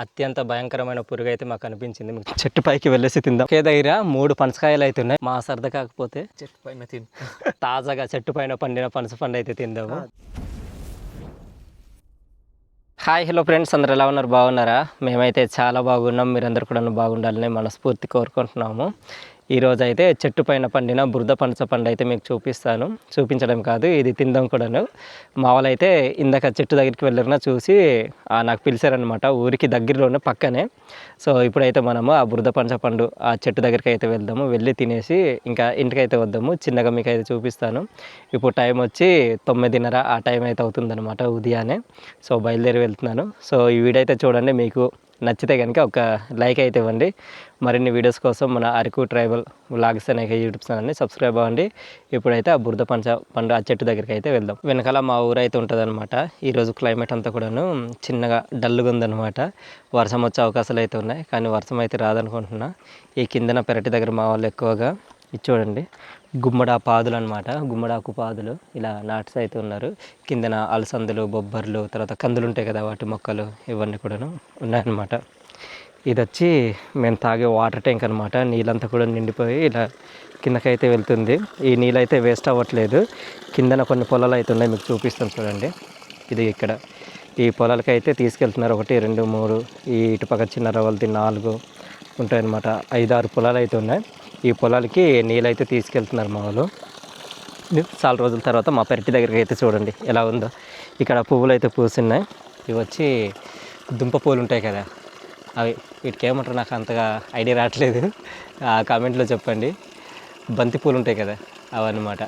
అత్యంత భయంకరమైన పురుగు అయితే మాకు అనిపించింది. చెట్టు పైకి వెళ్ళేసి తిందాం. ఒకే దగ్గర 3 పనసకాయలు అయితే ఉన్నాయి. మా సరదా కాకపోతే చెట్టు పైన తిని తాజాగా చెట్టు పైన పండిన పనస పండు అయితే తిందాము. హాయ్ హలో ఫ్రెండ్స్, అందరు ఎలా ఉన్నారు? బాగున్నారా? మేమైతే చాలా బాగున్నాం. మీరందరూ కూడా బాగుండాలని మనస్ఫూర్తి కోరుకుంటున్నాము. ఈరోజు అయితే చెట్టు పైన పండిన బురద పనస పండు అయితే మీకు చూపిస్తాను. చూపించడం కాదు, ఇది తిందాం కూడాను. మా వాళ్ళు అయితే ఇందాక చెట్టు దగ్గరికి వెళ్ళినా చూసి నాకు పిలిచారనమాట. ఊరికి దగ్గరలోనే పక్కనే. సో ఇప్పుడైతే మనము ఆ బురద పనస పండు ఆ చెట్టు దగ్గరికి అయితే వెళ్దాము. వెళ్ళి తినేసి ఇంకా ఇంటికైతే వద్దాము. చిన్నగా మీకు అయితే చూపిస్తాను. ఇప్పుడు టైం వచ్చి 9:30 ఆ టైం అయితే అవుతుందన్నమాట, ఉదయాన్నే. సో బయలుదేరి వెళ్తున్నాను. సో ఈ వీడియో అయితే చూడండి. మీకు నచ్చితే కనుక ఒక లైక్ అయితే ఇవ్వండి. మరిన్ని వీడియోస్ కోసం మన అరకు ట్రైబల్ వ్లాగ్స్ అనే యూట్యూబ్ ఛానల్ని సబ్స్క్రైబ్ అవ్వండి. ఇప్పుడైతే ఆ బురద పనస పండు ఆ చెట్టు దగ్గరికి అయితే వెళ్దాం. వెనకాల మా ఊరు అయితే ఉంటుందన్నమాట. ఈరోజు క్లైమేట్ అంతా కూడాను చిన్నగా డల్గా ఉందన్నమాట. వర్షం వచ్చే అవకాశాలు అయితే ఉన్నాయి, కానీ వర్షం అయితే రాదనుకుంటున్నా. ఈ కిందన పెరటి దగ్గర మా వాళ్ళు ఎక్కువగా ఇది చూడండి, గుమ్మడా పాదులు అనమాట. గుమ్మడాకు పాదులు ఇలా నాట్స్ అయితే ఉన్నారు. కిందన అలసందులు, బొబ్బర్లు, తర్వాత కందులు ఉంటాయి కదా, వాటి మొక్కలు ఇవన్నీ కూడాను ఉన్నాయన్నమాట. ఇది వచ్చి మేము తాగే వాటర్ ట్యాంక్ అనమాట. నీళ్ళంతా కూడా నిండిపోయి ఇలా కిందకైతే వెళ్తుంది. ఈ నీళ్ళు అయితే వేస్ట్ అవ్వట్లేదు. కిందన కొన్ని పొలాలు అయితే ఉన్నాయి, మీకు చూపిస్తాను చూడండి. ఇది ఇక్కడ ఈ పొలాలకి అయితే తీసుకెళ్తున్నారు. 1 2 3 ఈ ఇటుపక్క చిన్న రవ్వలది 4 ఉంటాయన్నమాట. 5-6 పొలాలు అయితే ఉన్నాయి. ఈ పొలాలకి నీళ్ళు అయితే తీసుకెళ్తున్నారు మా వాళ్ళు. చాలా రోజుల తర్వాత మా పెరటి దగ్గరికి అయితే చూడండి ఎలా ఉందో. ఇక్కడ పువ్వులు అయితే పూస్తున్నాయి. ఇవి వచ్చి దుంప పూలు ఉంటాయి కదా, అవి. వీటికి ఏమంటారు నాకు అంతగా ఐడియా రావట్లేదు, కామెంట్లో చెప్పండి. బంతి పూలు ఉంటాయి కదా, అవన్నమాట.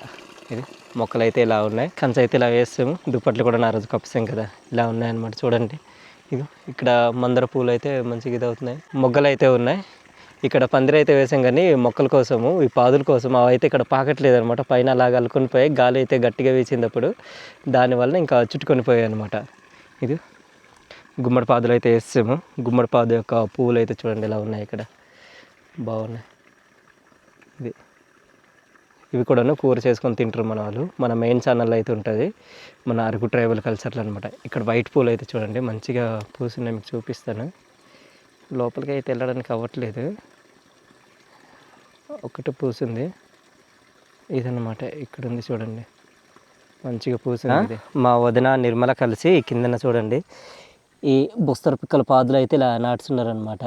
ఇది మొక్కలు అయితే ఇలా ఉన్నాయి. కంచె అయితే ఇలా వేస్తాము. దుప్పట్లు కూడా నా రోజు కప్పాం కదా, ఇలా ఉన్నాయన్నమాట. చూడండి, ఇది ఇక్కడ మందార పూలు అయితే మంచిగా ఇది అవుతున్నాయి. మొగ్గలు అయితే ఉన్నాయి. ఇక్కడ పందిరి అయితే వేసాం, కానీ మొక్కల కోసము, ఈ పాదుల కోసం అవి అయితే ఇక్కడ పాకట్లేదు అనమాట. పైన అలాగ అల్లుకొని పోయి గాలి అయితే గట్టిగా వీచినప్పుడు దానివల్ల ఇంకా చుట్టుకొని పోయాయి అనమాట. ఇది గుమ్మడి పాదులు అయితే వేసాము. గుమ్మడి పాదు యొక్క పువ్వులు అయితే చూడండి ఇలా ఉన్నాయి, ఇక్కడ బాగున్నాయి. ఇవి కూడాను కూర చేసుకొని తింటారు మన వాళ్ళు. మన మెయిన్ ఛానల్ అయితే ఉంటుంది, మన అరకు ట్రైబల్ కల్చర్లు అనమాట. ఇక్కడ వైట్ పూలు అయితే చూడండి మంచిగా పూస్తున్నాయి, మీకు చూపిస్తాను. లోపలికి అయితే వెళ్ళడానికి అవ్వట్లేదు, ఒకటి పూసింది. ఇదన్నమాట, ఇక్కడ ఉంది చూడండి, మంచిగా పూసింది. ఇది మా వదిన నిర్మల కలిసి కిందన చూడండి ఈ బుస్తర పిక్కల పాదులు అయితే ఇలా నాటుతున్నారనమాట.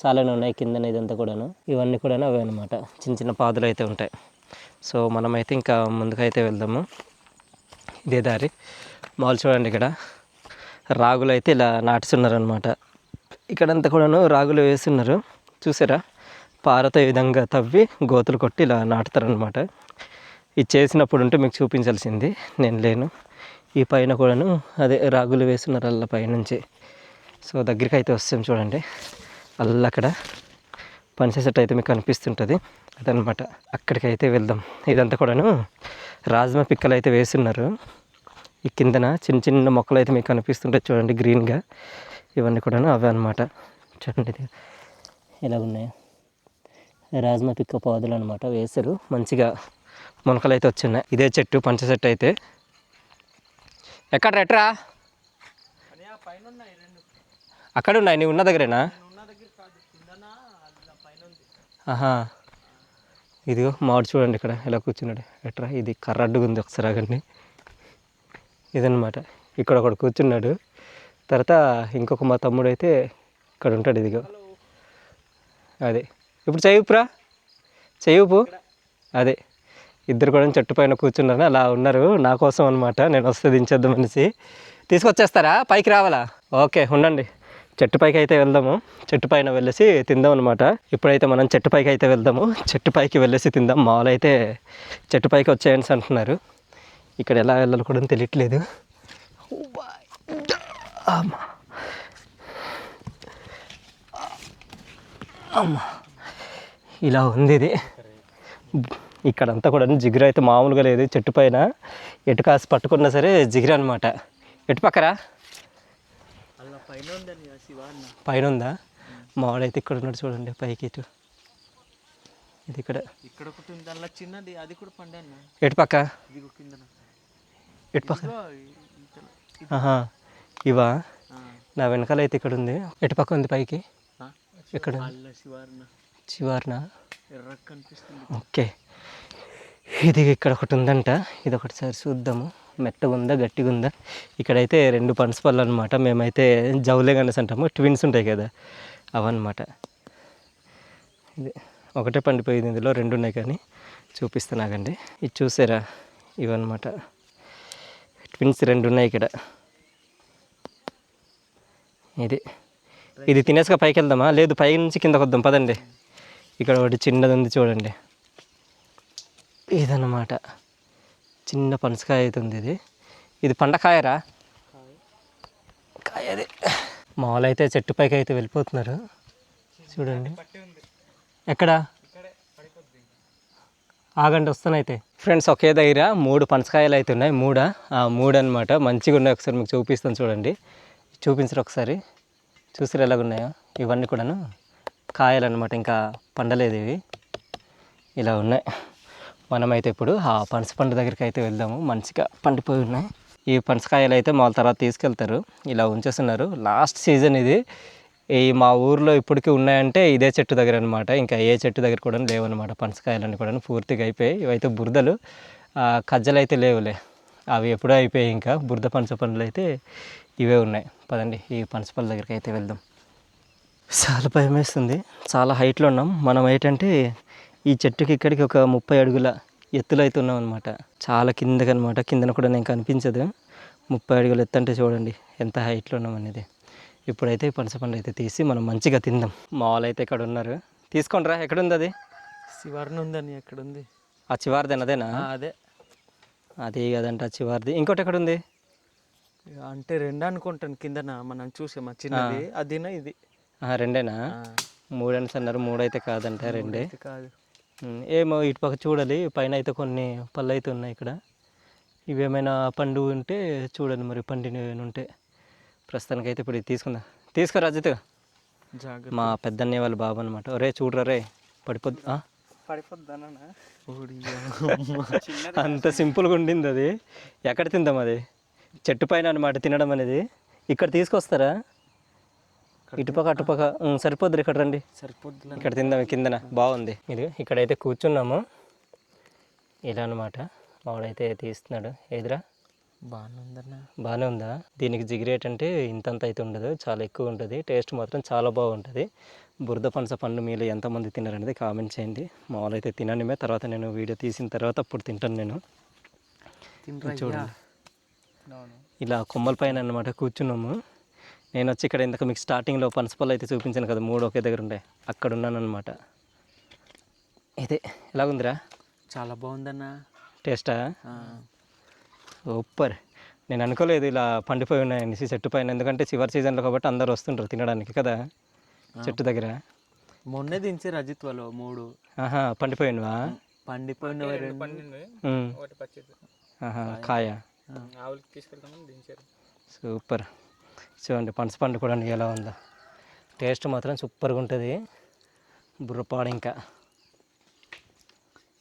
చాలానే ఉన్నాయి కిందన, ఇదంతా కూడాను. ఇవన్నీ కూడా అవే అనమాట, చిన్న చిన్న పాదులు అయితే ఉంటాయి. సో మనమైతే ఇంకా ముందుకైతే వెళ్దాము. ఇదే దారి. మామూలు చూడండి, ఇక్కడ రాగులు అయితే ఇలా నాటుతున్నారనమాట. ఇక్కడంతా కూడాను రాగులు వేస్తున్నారు, చూసారా? పారతో ఈ విధంగా తవ్వి గోతులు కొట్టి ఇలా నాటుతారనమాట. ఇది చేసినప్పుడు ఉంటే మీకు చూపించాల్సింది, నేను లేను. ఈ పైన కూడాను అదే రాగులు వేస్తున్నారు అల్ల పైనుంచి. సో దగ్గరికి అయితే వస్తాం చూడండి, అల్ల అక్కడ పనిసే చెట్టు అయితే మీకు కనిపిస్తుంటుంది, అదనమాట. అక్కడికైతే వెళ్దాం. ఇదంతా కూడాను రాజ్మా పిక్కలు అయితే వేస్తున్నారు. ఈ కిందన చిన్న చిన్న మొక్కలు అయితే మీకు కనిపిస్తుంటాయి చూడండి, గ్రీన్గా. ఇవన్నీ కూడాను అవే అనమాట. చూడండి ఎలా ఉన్నాయో, రాజ్మా పిక్క పాదులు అనమాట. వేసారు, మంచిగా మొలకలు అయితే వచ్చినాయి. ఇదే చెట్టు, పంచ చెట్టు అయితే. ఎక్కడ రెట్రా? అక్కడ ఉన్నాయి, నీ ఉన్న దగ్గరేనా? ఆహా, ఇదిగో మామిడి చూడండి ఇక్కడ ఎలా కూర్చున్నాడు. ఎట్రా, ఇది కర్ర అడ్డుగా ఉంది, ఒకసారి ఆగండి. ఇదన్నమాట, ఇక్కడ ఒకడు కూర్చున్నాడు. తర్వాత ఇంకొక మా తమ్ముడు అయితే ఇక్కడ ఉంటాడు, ఇదిగో అదే. ఇప్పుడు చెయ్యుపురా, చెయ్యుపు. అదే, ఇద్దరు కూడా చెట్టు పైన కూర్చున్నారు, అలా ఉన్నారు నా కోసం అనమాట. నేను వస్తే దించేద్దాం అనేసి. తీసుకొచ్చేస్తారా? పైకి రావాలా? ఓకే ఉండండి, చెట్టు పైకి అయితే వెళ్దాము. చెట్టు పైన వెళ్ళేసి తిందాం అనమాట. ఇప్పుడైతే మనం చెట్టు పైకి అయితే వెళ్దాము. చెట్టు పైకి వెళ్ళేసి తిందాం. మామూలు అయితే చెట్టు పైకి వచ్చేయన్స్ అంటున్నారు. ఇక్కడ ఎలా వెళ్ళాలి కూడా తెలియట్లేదు. అమ్మా, ఇలా ఉంది ఇది. ఇక్కడంతా కూడా జిగురు అయితే మామూలుగా లేదు. చెట్టు పైన ఎటు కాసి పట్టుకున్నా సరే జిగురు అనమాట. ఎటు పక్కరా పైన ఉందా? మావాడైతే ఇక్కడ ఉన్నాడు చూడండి, పైకి ఇటు. ఇది ఇక్కడ చిన్నది, అది కూడా పండు. ఎటు పక్క? ఎటు పక్క? ఇవా నా వెనకాల అయితే ఇక్కడ ఉంది. ఎటు పక్క ఉంది పైకి? ఎక్కడ చివారన? ఓకే, ఇది ఇక్కడ ఒకటి ఉందంట. ఇది ఒకటిసారి చూద్దాము, మెత్తగా ఉందా గట్టిగా ఉందా. ఇక్కడైతే 2 పనస పళ్ళు అనమాట. మేమైతే జౌలే కనేసి అంటాము, ట్విన్స్ ఉంటాయి కదా అవన్నమాట. ఇది ఒకటే పండిపోయింది, ఇందులో 2 ఉన్నాయి కానీ చూపిస్తున్నాగండి. ఇది చూసారా, ఇవన్నమాట ట్విన్స్ 2 ఉన్నాయి ఇక్కడ. ఇది తినేసుక పైకి వెళ్దామా? లేదు, పై నుంచి కిందకు వద్దాం పదండి. ఇక్కడ ఒకటి చిన్నది ఉంది చూడండి, ఇదన్నమాట. చిన్న పనసకాయ అవుతుంది ఇది. ఇది పండకాయరా? కాయ అది. మామూలు అయితే చెట్టు పైకి అయితే వెళ్ళిపోతున్నారు చూడండి. ఎక్కడ? ఆగండి వస్తానైతే. ఫ్రెండ్స్, ఒకే దగ్గర 3 పనసకాయలు అయితే ఉన్నాయి. 3 అనమాట. మంచిగా ఉన్నాయి. ఒకసారి మీకు చూపిస్తాను చూడండి. చూపించరు ఒకసారి, చూసారు ఎలాగున్నాయో. ఇవన్నీ కూడాను కాయలు అనమాట, ఇంకా పండలేదు ఇవి. ఇలా ఉన్నాయి. మనమైతే ఇప్పుడు ఆ పనస పండు దగ్గరికి అయితే వెళ్దాము. మంచిగా పండిపోయి ఉన్నాయి ఈ పనసకాయలు. అయితే మా తర్వాత తీసుకెళ్తారు. ఇలా ఉంచేస్తున్నారు. లాస్ట్ సీజన్ ఇది. ఈ మా ఊర్లో ఇప్పటికీ ఉన్నాయంటే ఇదే చెట్టు దగ్గర అనమాట. ఇంకా ఏ చెట్టు దగ్గర కూడా లేవన్నమాట. పనసకాయలన్నీ కూడా పూర్తిగా అయిపోయాయి. ఇవైతే బురదలు, కజ్జలు అయితే లేవులే, అవి ఎప్పుడో అయిపోయాయి. ఇంకా బురద పనస పండ్లు అయితే ఇవే ఉన్నాయి. పదండి ఈ పనస పళ్ళ దగ్గరికి అయితే వెళ్దాం. చాలా భయం వేస్తుంది. చాలా హైట్లో ఉన్నాం మనం. ఏంటంటే ఈ చెట్టుకి ఇక్కడికి ఒక 30 అడుగుల ఎత్తులో అయితే ఉన్నాం అనమాట. చాలా కిందకి అనమాట. కిందన కూడా నేను కనిపించదు. 30 అడుగుల ఎత్తు అంటే చూడండి ఎంత హైట్లో ఉన్నాం అనేది. ఇప్పుడైతే ఈ పనస పండు అయితే తీసి మనం మంచిగా తిందాం. మా వాళ్ళు అయితే ఇక్కడ ఉన్నారు. తీసుకోండి రా. ఎక్కడుంది అది? శివార్ని ఉందని. ఎక్కడుంది? ఆ చివారిదేనా? అదేనా? అదే. అది కదంట చివారిది. ఇంకోటి ఎక్కడుంది అంటే 2 అనుకుంటాను. కిందన మనం చూసామా చిన్నది, అదినా ఇది? 2ఏనా? 3 అని అన్నారు. 3 అయితే కాదంట, 2 కాదు. ఏమో ఇటు పక్క చూడాలి. పైన అయితే కొన్ని పళ్ళు అయితే ఉన్నాయి ఇక్కడ. ఇవేమైనా పండు ఉంటే చూడండి మరి, పండిన ఉంటే. ప్రస్తుతానికి అయితే ఇప్పుడు ఇది తీసుకుందాం. తీసుకోరా అజిత్. మా పెద్దన్నయ్య వాళ్ళ బాబు అనమాట. ఒరే చూడరా రే, పడిపోద్ది. అంత సింపుల్గా ఉండింది అది. ఎక్కడ తిందాం అది? చెట్టు పైన అనమాట తినడం అనేది. ఇక్కడ తీసుకొస్తారా? ఇటుపక్క అటుపక్క సరిపోద్ది. ఇక్కడ రండి, సరిపోద్ది. ఇక్కడ తిందాం. కిందన బాగుంది. ఇది ఇక్కడైతే కూర్చున్నాము ఇలా అనమాట. మావాడైతే తీస్తున్నాడు. ఏదిరా? బాగానే ఉందన్నా. బాగానే ఉందా? దీనికి జిగిరేట్ అంటే ఇంతంత అయితే ఉండదు, చాలా ఎక్కువ ఉంటుంది. టేస్ట్ మాత్రం చాలా బాగుంటుంది. బురద పనస పండు మీలో ఎంతమంది తిన్నారనేది కామెంట్ చేయండి. మామూలు అయితే తిననిమే. తర్వాత నేను వీడియో తీసిన తర్వాత అప్పుడు తింటాను నేను. చూడండి, ఇలా కొమ్మల పైన అనమాట కూర్చున్నాము. నేను వచ్చి ఇక్కడ ఇందాక మీకు స్టార్టింగ్లో పనసపళ్ళు అయితే చూపించాను కదా, 3 ఒకే దగ్గర ఉంటాయి. అక్కడ ఉన్నాను అనమాట. ఇదే ఎలాగుందిరా? చాలా బాగుందన్నా. టేస్టా? సూపర్. నేను అనుకోలేదు ఇలా పండిపోయి ఉన్నాయని చెట్టు పైన. ఎందుకంటే చివరి సీజన్లో కాబట్టి అందరు వస్తుంటారు తినడానికి కదా చెట్టు దగ్గర. మొన్నే దించారు రజిత్ వాళ్ళు 3. పండిపోయినవా? పండిపోయినవి 2. కాయ సూపర్. చూడండి పనస పండు కూడా ఎలా ఉందో. టేస్ట్ మాత్రం సూపర్గా ఉంటుంది. బుర్రపాడు. ఇంకా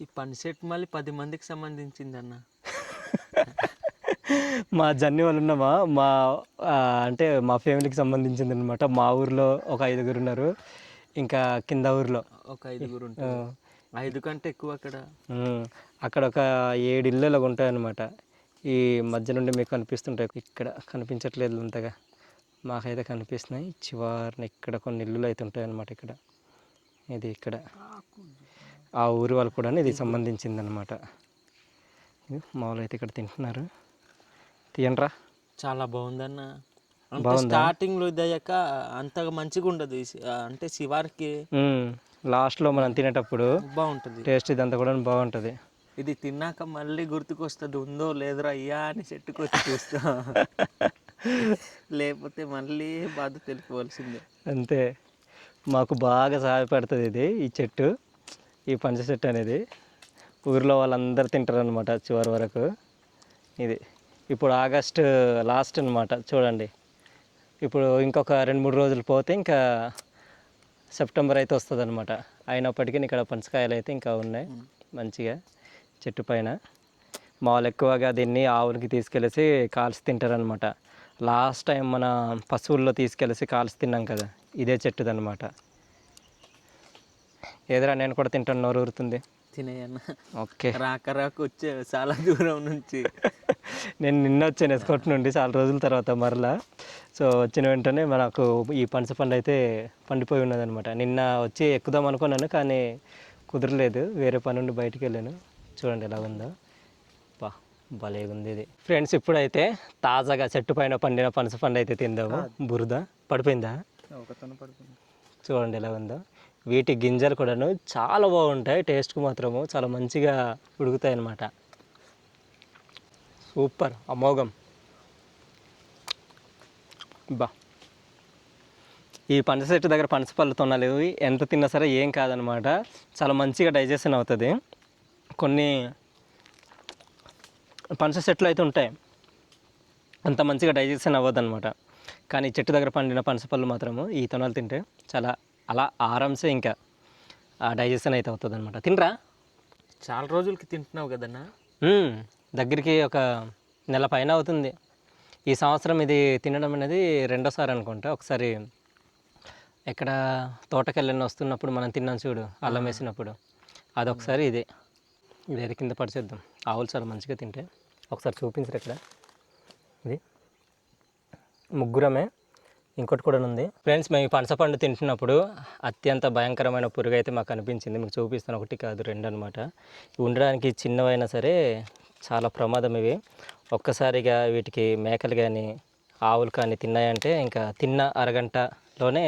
ఈ పని సెట్ మళ్ళీ 10 మందికి సంబంధించింది అన్న. మా జర్నీ వాళ్ళు ఉన్నామా, మా అంటే మా ఫ్యామిలీకి సంబంధించింది అనమాట. మా ఊర్లో ఒక 5గురు ఉన్నారు. ఇంకా కింద ఊర్లో ఒక 5గురు ఉంటారు. 5 కంటే ఎక్కువ అక్కడ. అక్కడ ఒక 7 ఇళ్ళు ఉంటాయి అన్నమాట. ఈ మధ్య నుండి మీకు కనిపిస్తుంటాయి. ఇక్కడ కనిపించట్లేదు అంతగా, మాకైతే కనిపిస్తున్నాయి. చివరిన ఇక్కడ కొన్ని ఇల్లులు అయితే ఉంటాయి అన్నమాట. ఇక్కడ ఇది ఇక్కడ ఆ ఊరి వాళ్ళు కూడా ఇది సంబంధించింది అనమాట. మామూలు అయితే ఇక్కడ తింటున్నారు. తీయండ్రా. చాలా బాగుందన్న. స్టార్టింగ్లో ఇది అయ్యాక అంతగా మంచిగా ఉండదు. అంటే శివారికి లాస్ట్లో మనం తినేటప్పుడు బాగుంటుంది టేస్ట్. ఇదంతా కూడా బాగుంటుంది. ఇది తిన్నాక మళ్ళీ గుర్తుకొస్తుంది, ఉందో లేదురా అయ్యా అని చెట్టుకు వచ్చి చూస్తా. లేకపోతే మళ్ళీ బాధ తెలుసుకోవాల్సిందే. అంతే. మాకు బాగా సహాయపడుతుంది ఇది, ఈ చెట్టు, ఈ పంచ చెట్టు అనేది. ఊరిలో వాళ్ళందరూ తింటారు అనమాట చివరి వరకు. ఇది ఇప్పుడు ఆగస్ట్ లాస్ట్ అనమాట. చూడండి, ఇప్పుడు ఇంకొక 2-3 రోజులు పోతే ఇంకా సెప్టెంబర్ అయితే వస్తుంది అనమాట. అయినప్పటికీ ఇక్కడ పనసకాయలు అయితే ఇంకా ఉన్నాయి మంచిగా చెట్టు పైన. మామూలు ఎక్కువగా దీన్ని ఆవులకి తీసుకెళ్ళేసి కాల్చి తింటారనమాట. లాస్ట్ టైం మన పశువుల్లో తీసుకెళ్ళి కాల్చి తిన్నాం కదా, ఇదే చెట్టుదన్నమాట. ఏదైనా నేను కూడా తింటాను, నోరు ఊరుతుంది. తినేయన్న. ఓకే. రాక వచ్చే చాలా దూరం నుంచి. నేను నిన్న వచ్చాను ఎస్కోట్ నుండి చాలా రోజుల తర్వాత మరలా. సో వచ్చిన వెంటనే మనకు ఈ పనస పండు అయితే పండిపోయి ఉన్నదనమాట. నిన్న వచ్చి ఎక్కుదాం అనుకున్నాను కానీ కుదరలేదు, వేరే పని నుండి బయటికి వెళ్ళాను. చూడండి ఎలా ఉందో, బా భలే ఉంది ఇది. ఫ్రెండ్స్ ఇప్పుడైతే తాజాగా చెట్టు పైన పండిన పనస పండు అయితే తిందాము. బురద పడిపోయిందా? చూడండి ఎలా ఉందో. వీటి గింజలు కూడాను చాలా బాగుంటాయి, టేస్ట్కి మాత్రము చాలా మంచిగా ఉడుకుతాయి అన్నమాట. సూపర్, అమోఘం. బా ఈ పనస చెట్టు దగ్గర పనస పళ్ళు తొనాలి, ఎంత తిన్నా సరే ఏం కాదనమాట. చాలా మంచిగా డైజెషన్ అవుతుంది. కొన్ని పనస చెట్లు అయితే ఉంటాయి, అంత మంచిగా డైజెషన్ అవ్వదు అనమాట. కానీ చెట్టు దగ్గర పండిన పనస పళ్ళు మాత్రము ఈ తొనాలు తింటే చాలా అలా ఆరామ్సే ఇంకా డైజెషన్ అయితే అవుతుంది అనమాట. తినరా? చాలా రోజులకి తింటున్నావు కదన్నా. దగ్గరికి ఒక నెల పైన అవుతుంది. ఈ సంవత్సరం ఇది తినడం అనేది రెండోసారి అనుకుంటా. ఒకసారి ఎక్కడ తోటకెళ్ళని వస్తున్నప్పుడు మనం తిన్నాం చూడు, అల్లం వేసినప్పుడు, అదొకసారి ఇది కింద పడిచేద్దాం. ఆవులు చాలా మంచిగా తింటే ఒకసారి చూపించరు ఇక్కడ. ఇది ముగ్గురమే, ఇంకోటి కూడా ఉంది. ఫ్రెండ్స్ మేము పనసపండు తింటున్నప్పుడు అత్యంత భయంకరమైన పురుగు అయితే మాకు అనిపించింది. మీకు చూపిస్తాను, ఒకటి కాదు రెండు అనమాట. ఉండడానికి చిన్నవైనా సరే చాలా ప్రమాదం ఇవి. ఒక్కసారిగా వీటికి మేకలు కానీ ఆవులు కానీ తిన్నాయంటే ఇంకా తిన్న అరగంటలోనే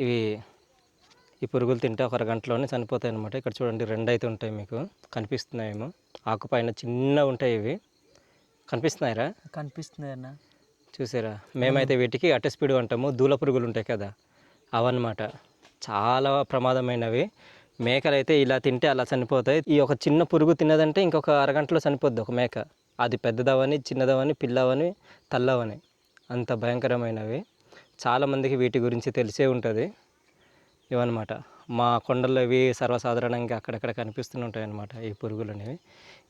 ఈ పురుగులు తింటే ఒక అరగంటలోనే చనిపోతాయి అనమాట. ఇక్కడ చూడండి రెండు అయితే ఉంటాయి, మీకు కనిపిస్తున్నాయేమో. ఆకుపైన చిన్న ఉంటాయి ఇవి, కనిపిస్తున్నాయిరా? కనిపిస్తున్నాయి అన్న, చూసారా? మేమైతే వీటికి అటెస్పీడు అంటాము, దూల పురుగులు ఉంటాయి కదా అవన్నమాట. చాలా ప్రమాదమైనవి. మేకలు అయితే ఇలా తింటే అలా చనిపోతాయి. ఈ ఒక చిన్న పురుగు తిన్నదంటే ఇంకొక అరగంటలో చనిపోద్ది ఒక మేక. అది పెద్దదవని, చిన్నదవని, పిల్లవని, తల్లవని, అంత భయంకరమైనవి. చాలామందికి వీటి గురించి తెలిసే ఉంటుంది ఇవన్నమాట. మా కొండల్లో ఇవి సర్వసాధారణంగా అక్కడక్కడ కనిపిస్తూనే ఉంటాయి అన్నమాట ఈ పురుగులు అనేవి.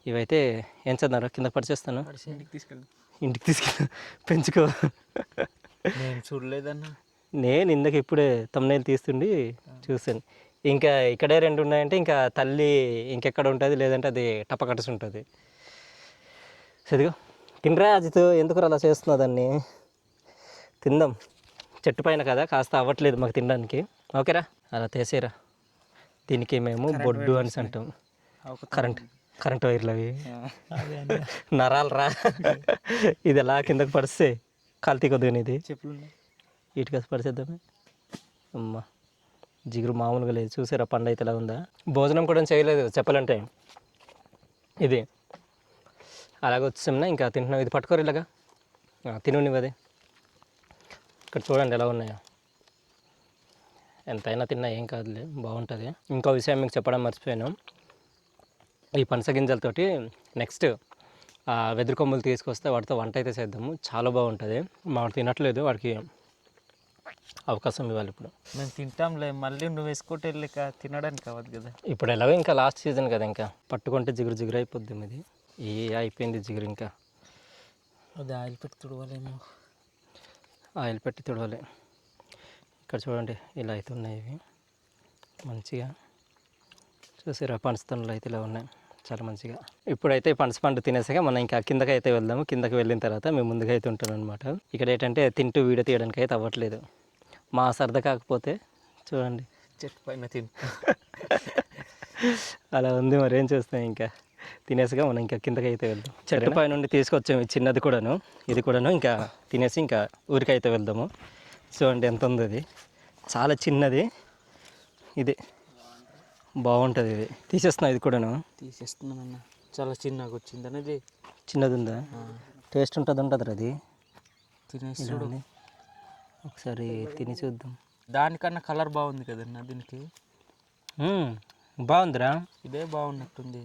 ఇవైతే ఏం చదవరా, కింద పడిచేస్తాను, ఇంటికి తీసుకెళ్ళి పెంచుకో. నేను చూడలేదన్నా. నేను ఇందాక ఇప్పుడే తమ్మునేలు తీస్తుండి చూసాను. ఇంకా ఇక్కడే రెండు ఉన్నాయంటే ఇంకా తల్లి ఇంకెక్కడ ఉంటుంది, లేదంటే అది టపకటసి ఉంటుంది. సరిగా తినరా అజిత్, ఎందుకు అలా చేస్తున్నావు దాన్ని? తిందాం, చెట్టు పైన కదా, కాస్త అవ్వట్లేదు మాకు తినడానికి. ఓకేరా, అలా తీసేరా. దీనికి మేము బొడ్డు అని అంటాం. కరెంట్ వైర్లు అవి నరాలు రా. ఇది ఎలా కిందకు పడిస్తే కల్తీ కొద్దిగా ఇది చెప్పులు వీటికి పడిచేద్దామే. అమ్మ జిగురు మామూలుగా లేదు. చూసారా పండు అయితే ఎలా ఉందా? భోజనం కూడా చేయలేదు చెప్పాలంటే. ఇది అలాగే వచ్చామన్నా ఇంకా తింటున్నాం. ఇది పట్టుకోరు ఇలాగా, తినునివి అది. ఇక్కడ చూడండి ఎలా ఉన్నాయో. ఎంతైనా తిన్నా ఏం కాదులే, బాగుంటుంది. ఇంకో విషయం మీకు చెప్పడం మర్చిపోయాను. ఈ పనస గింజలతోటి నెక్స్ట్ వెదురు కొమ్ములు తీసుకొస్తే వాటితో వంట అయితే చేద్దాము, చాలా బాగుంటుంది. వాడు తినట్లేదు, వాడికి అవకాశం ఇవ్వాలి. ఇప్పుడు మేము తింటాంలే, మళ్ళీ నువ్వు వేసుకోటి వెళ్ళక తినడానికి అవ్వదు కదా. ఇప్పుడు ఎలాగో ఇంకా లాస్ట్ సీజన్ కదా, ఇంకా పట్టుకుంటే జిగురు జిగురు అయిపోద్ది. ఇది అయిపోయింది జిగురు. ఇంకా అది ఆయిల్ పెట్టి తుడవాలేమో. ఆయిల్ పెట్టి తుడవాలి. ఇక్కడ చూడండి ఇలా అయితే ఉన్నాయి ఇవి మంచిగా. చూసారా పనసతనులు అయితే ఇలా ఉన్నాయి చాలా మంచిగా. ఇప్పుడైతే పనసపండు తినేసాక మనం ఇంకా కిందకి అయితే వెళ్దాము. కిందకి వెళ్ళిన తర్వాత మేము ముందుగా అయితే ఉంటాను అనమాట. ఇక్కడ ఏంటంటే తింటూ వీడియో తీయడానికి అయితే అవ్వట్లేదు, మా సరదా. కాకపోతే చూడండి చెట్టు పైన అలా ఉంది, మరి ఏం చేస్తాం. ఇంకా తినేసిగా మనం ఇంకా కిందకి అయితే వెళ్దాం. చెట్టు పై నుండి తీసుకొచ్చాము చిన్నది కూడాను, ఇది కూడాను. ఇంకా తినేసి ఇంకా ఊరికైతే వెళ్దాము. చూడండి ఎంత ఉంది, అది చాలా చిన్నది. ఇది బాగుంటుంది, ఇది తీసేస్తున్నా. ఇది కూడాను తీసేస్తున్నానన్న, చాలా చిన్నగా వచ్చింది అనేది. చిన్నది ఉందా? టేస్ట్ ఉంటుంది అది. తినేసి ఒకసారి తిని చూద్దాం. దానికన్నా కలర్ బాగుంది కదన్నా దీనికి. బాగుందిరా, ఇదే బాగున్నట్టుంది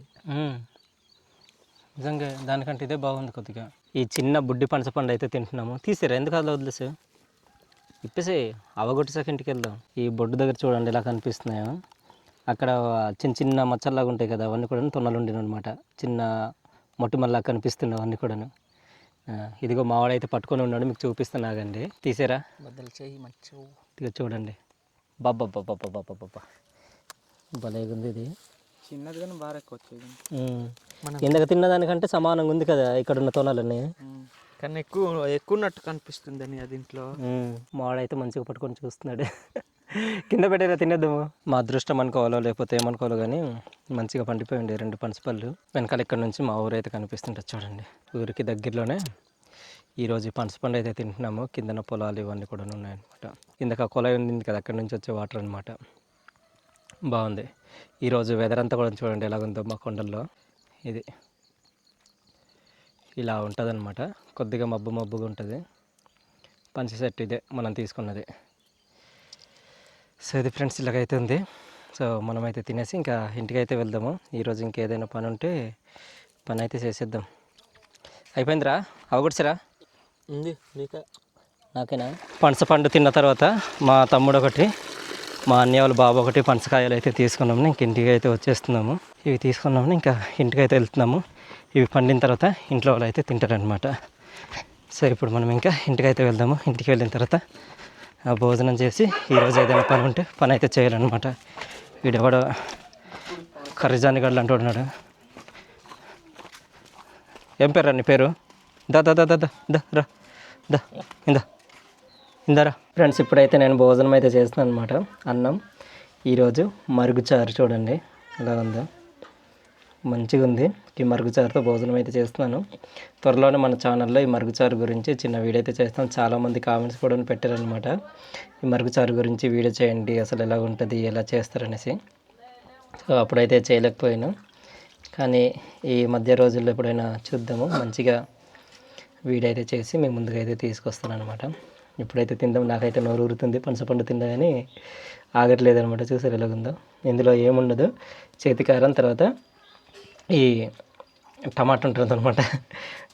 నిజంగా. దానికంటే ఇదే బాగుంది కొద్దిగా. ఈ చిన్న బుడ్డి పనసపండు అయితే తింటున్నాము. తీసారా, ఎందుకు అలా వదిలేసా? ఇప్పేసి అవగొట్టేసాక ఇంటికి వెళ్దాం. ఈ బొడ్డు దగ్గర చూడండి ఎలా కనిపిస్తున్నాయో. అక్కడ చిన్న చిన్న మచ్చల్లాగా ఉంటాయి కదా, అవన్నీ కూడా తొన్నలు ఉండిన అనమాట. చిన్న మొట్టి మళ్ళా కనిపిస్తున్నాయి అవన్నీ కూడాను. ఇదిగో మావాడైతే పట్టుకొని ఉన్నాడు, మీకు చూపిస్తున్నాగండి. తీసారా? బద్దలు చేయి మంచి ఇదిగో చూడండి. బాబ్బా భలేగుంది ఇది. చిన్నది కానీ బాగా ఎక్కువ వచ్చేది. ఇందాక తిన్నదానికంటే సమానంగా ఉంది కదా ఇక్కడ ఉన్న తోనాలన్నీ, కానీ ఎక్కువ ఉన్నట్టు కనిపిస్తుంది అని అది ఇంట్లో. మావాడైతే మంచిగా పట్టుకొని చూస్తున్నాడు. కింద పెట్టేరా తినేద్దాము. మా అదృష్టం అనుకోవాలో లేకపోతే ఏమనుకోవాలో కానీ మంచిగా పండిపోయింది 2 పనసపళ్ళు. వెనకాల ఇక్కడ నుంచి మా ఊరైతే కనిపిస్తుంటుంది చూడండి. ఊరికి దగ్గరలోనే ఈరోజు ఈ పనసపండు అయితే తింటున్నాము. కిందన పొలాలు ఇవన్నీ కూడా ఉన్నాయన్నమాట. ఇందాక కొలాయి ఉంది కదా, అక్కడి నుంచి వచ్చే వాటర్ అనమాట. బాగుంది. ఈరోజు వెదర్ అంతా కూడా చూడండి ఎలాగుందో మా కొండల్లో. ఇది ఇలా ఉంటుంది అనమాట. కొద్దిగా మబ్బుగా ఉంటుంది. పంచి సెట్ ఇదే మనం తీసుకున్నది. సో ఇది ఫ్రెండ్స్ ఇలాగైతే ఉంది. సో మనమైతే తినేసి ఇంకా ఇంటికైతే వెళ్దాము. ఈరోజు ఇంకేదైనా పని ఉంటే పని అయితే చేసేద్దాం. అయిపోయిందిరా? అవగొడిసరా? ఉంది నీకే. నాకేనా? పనసపండు తిన్న తర్వాత మా తమ్ముడు ఒకటి, మా అన్నయ్య వాళ్ళ బాబు ఒకటి పనసకాయలు అయితే తీసుకున్నాము. ఇంక ఇంటికి అయితే వచ్చేస్తున్నాము. ఇవి తీసుకున్నాము, ఇంకా ఇంటికైతే వెళ్తున్నాము. ఇవి పండిన తర్వాత ఇంట్లో వాళ్ళు అయితే తింటారనమాట. సో ఇప్పుడు మనం ఇంకా ఇంటికైతే వెళ్దాము. ఇంటికి వెళ్ళిన తర్వాత భోజనం చేసి ఈరోజు ఏదైనా పని ఉంటే పని అయితే చేయాలన్నమాట. వీడెవడో కర్రీజాని గడ్లు అంటున్నాడు. ఏం పేరు నీ పేరు? దా దా దా దా దా దా రా దా ఇందారా. ఫ్రెండ్స్ ఇప్పుడైతే నేను భోజనం అయితే చేస్తున్నాను అనమాట. అన్నం, ఈరోజు మరుగుచారు చూడండి ఎలా ఉందో, మంచిగా ఉంది. ఈ మరుగుచారుతో భోజనం అయితే చేస్తున్నాను. త్వరలోనే మన ఛానల్లో ఈ మరుగుచారు గురించి చిన్న వీడియో అయితే చేస్తాను. చాలామంది కామెంట్స్ కూడా పెట్టారనమాట, ఈ మరుగుచారు గురించి వీడియో చేయండి, అసలు ఎలా ఉంటుంది, ఎలా చేస్తారనేసి. సో అప్పుడైతే చేయలేకపోయాను, కానీ ఈ మధ్య రోజుల్లో ఎప్పుడైనా చూద్దాము. మంచిగా వీడియో అయితే చేసి మేము ముందుగా అయితే తీసుకొస్తాను అనమాట. ఇప్పుడైతే తిందాం. నాకైతే నోరు ఊరుతుంది, పనసపండు తిందా కానీ ఆగట్లేదు అనమాట. చూసారు ఎలాగుందో. ఇందులో ఏముండదు, చేతికారం, తర్వాత ఈ టమాటా ఉంటుంది అనమాట.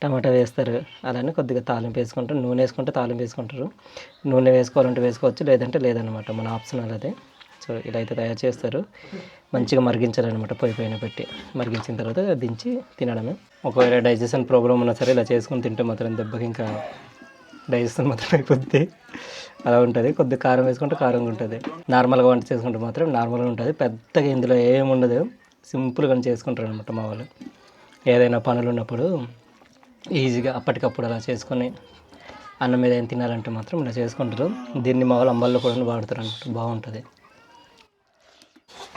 టమాటా వేస్తారు, అలానే కొద్దిగా తాలింపు వేసుకుంటారు. నూనె వేసుకుంటే తాలింపు వేసుకుంటారు. నూనె వేసుకోవాలంటే వేసుకోవచ్చు, లేదంటే లేదనమాట, మన ఆప్షనల్ అదే. సో ఇలా అయితే తయారు చేస్తారు. మంచిగా మరిగించాలన్నమాట, పొయ్యి పైన పెట్టి మరిగించిన తర్వాత దించి తినడమే. ఒకవేళ డైజెషన్ ప్రాబ్లం ఉన్నా సరే ఇలా చేసుకొని తింటే మాత్రం దెబ్బకి ఇంకా డైజెషన్ మాత్రం అయిపోద్ది. అలా ఉంటుంది. కొద్దిగా కారం వేసుకుంటే కారంగా ఉంటుంది. నార్మల్గా వంట చేసుకుంటే మాత్రం నార్మల్గా ఉంటుంది. పెద్దగా ఇందులో ఏముండదు, సింపుల్గా చేసుకుంటారు అనమాట మా వాళ్ళు. ఏదైనా పనులు ఉన్నప్పుడు ఈజీగా అప్పటికప్పుడు అలా చేసుకొని అన్నం మీద ఏం తినాలంటే మాత్రం ఇలా చేసుకుంటారు. దీన్ని మా వాళ్ళు అంబల్లో కూడా వాడుతారు అనమాట. బాగుంటుంది.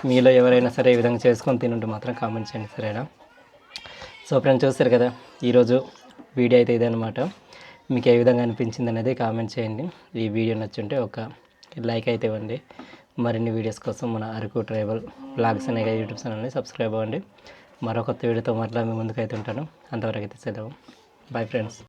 మీలో ఎవరైనా సరే ఈ విధంగా చేసుకొని తినుంటే మాత్రం కామెంట్ చేయండి, సరేనా? సో ఫ్రెండ్స్ చూస్తారు కదా, ఈరోజు వీడియో అయితే ఇదే అనమాట. మీకు ఏ విధంగా అనిపించింది అనేది కామెంట్ చేయండి. ఈ వీడియో నచ్చుంటే ఒక లైక్ అయితే ఇవ్వండి. మరిన్ని వీడియోస్ కోసం మన అరకు ట్రైబల్ బ్లాగ్స్ అనే యూట్యూబ్ ఛానల్ని సబ్స్క్రైబ్ అవ్వండి. మరో కొత్త వీడియోతో మరలా మీ ముందుకు అయితే ఉంటాను. అంతవరకు అయితే సెలవు. Bye friends.